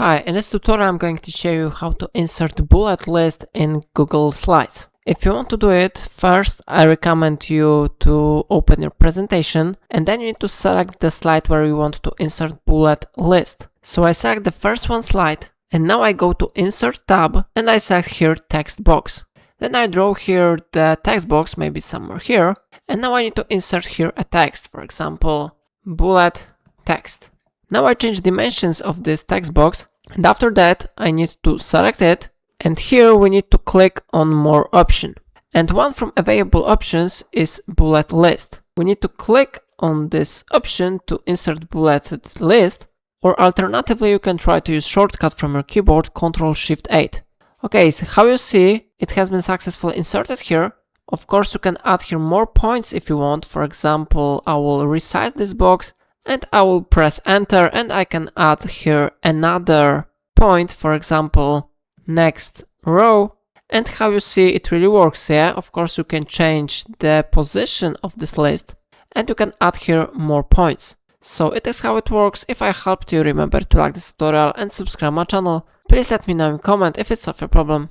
Hi, in this tutorial I'm going to show you how to insert bullet list in Google Slides. If you want to do it, first I recommend you to open your presentation and then you need to select the slide where you want to insert bullet list. So I select the first one slide and now I go to Insert tab and I select here text box. Then I draw here the text box, maybe somewhere here, and now I need to insert here a text, for example, bullet text. Now I change dimensions of this text box and after that I need to select it and here we need to click on more option. And one from available options is bullet list. We need to click on this option to insert bulleted list, or alternatively you can try to use shortcut from your keyboard Ctrl+Shift+8. Okay, so how you see it has been successfully inserted here. Of course you can add here more points if you want. For example, I will resize this box and I will press enter and I can add here another point, for example, next row. And how you see it really works, yeah? Of course you can change the position of this list and you can add here more points. So it is how it works. If I helped you, remember to like this tutorial and subscribe my channel. Please let me know in comment if it's not your problem.